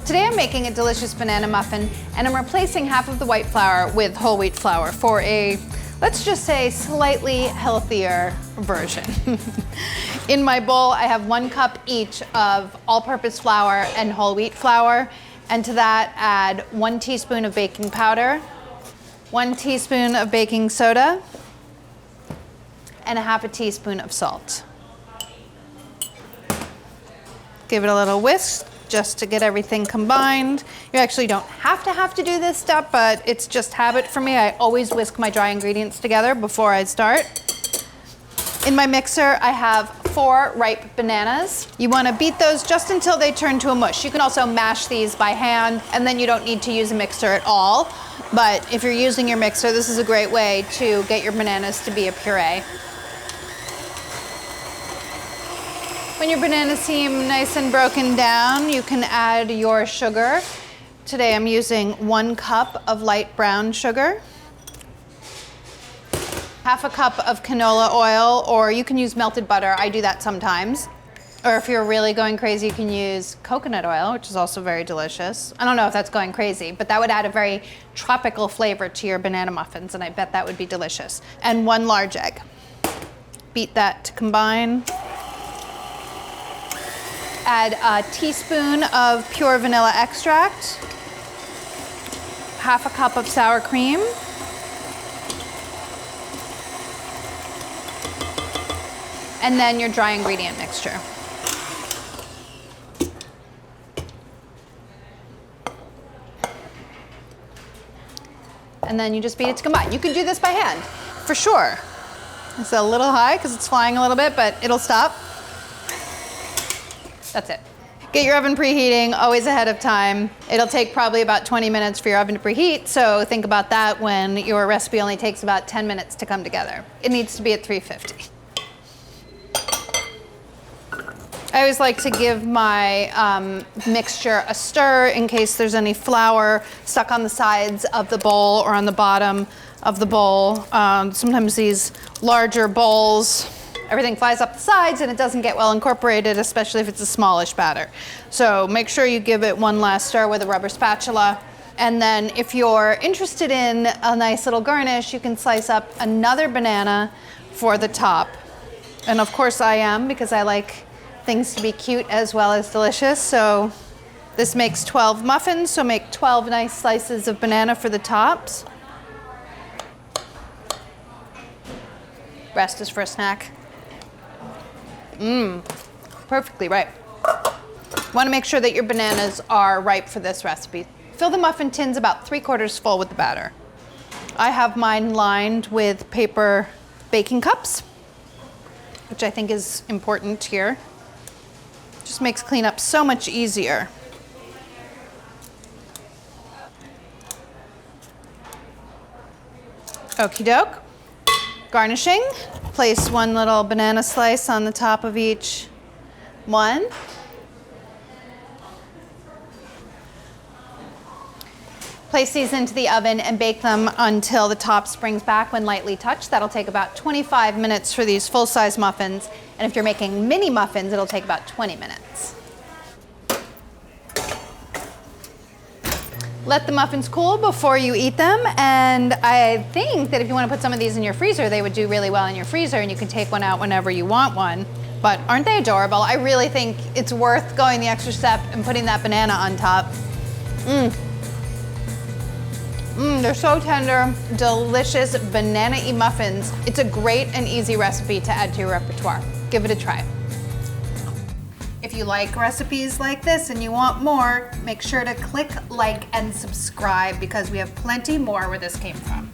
Today I'm making a delicious banana muffin, and I'm replacing half of the white flour with whole wheat flour for a, let's just say, slightly healthier version. In my bowl, I have 1 cup each of all-purpose flour and whole wheat flour, and to that add 1 teaspoon of baking powder, 1 teaspoon of baking soda, and 1/2 teaspoon of salt. Give it a little whisk just to get everything combined. You actually don't have to do this step, but it's just habit for me. I always whisk my dry ingredients together before I start. In my mixer, I have 4 ripe bananas. You want to beat those just until they turn to a mush. You can also mash these by hand, and then you don't need to use a mixer at all. But if you're using your mixer, this is a great way to get your bananas to be a puree. When your bananas seem nice and broken down, you can add your sugar. Today I'm using 1 cup of light brown sugar, 1/2 cup of canola oil, or you can use melted butter. I do that sometimes. Or if you're really going crazy, you can use coconut oil, which is also very delicious. I don't know if that's going crazy, but that would add a very tropical flavor to your banana muffins, and I bet that would be delicious. And 1 large egg. Beat that to combine. Add a teaspoon of pure vanilla extract, 1/2 cup of sour cream, and then your dry ingredient mixture. And then you just beat it to combine. You can do this by hand, for sure. It's a little high because it's flying a little bit, but it'll stop. That's it. Get your oven preheating, always ahead of time. It'll take probably about 20 minutes for your oven to preheat, so think about that when your recipe only takes about 10 minutes to come together. It needs to be at 350. I always like to give my mixture a stir in case there's any flour stuck on the sides of the bowl or on the bottom of the bowl. Sometimes these larger bowls, everything flies up the sides and it doesn't get well incorporated, especially if it's a smallish batter. So make sure you give it one last stir with a rubber spatula. And then if you're interested in a nice little garnish, you can slice up another banana for the top. And of course I am, because I like things to be cute as well as delicious. So this makes 12 muffins, so make 12 nice slices of banana for the tops. Rest is for a snack. Perfectly ripe. Want to make sure that your bananas are ripe for this recipe. Fill the muffin tins about 3/4 full with the batter. I have mine lined with paper baking cups, which I think is important here. Just makes cleanup so much easier. Okie doke. Garnishing. Place 1 little banana slice on the top of each one. Place these into the oven and bake them until the top springs back when lightly touched. That'll take about 25 minutes for these full-size muffins. And if you're making mini muffins, it'll take about 20 minutes. Let the muffins cool before you eat them, and I think that if you want to put some of these in your freezer, they would do really well in your freezer, and you can take one out whenever you want one. But aren't they adorable? I really think it's worth going the extra step and putting that banana on top. They're so tender, delicious banana-y muffins. It's a great and easy recipe to add to your repertoire. Give it a try. If you like recipes like this and you want more, make sure to click like and subscribe because we have plenty more where this came from.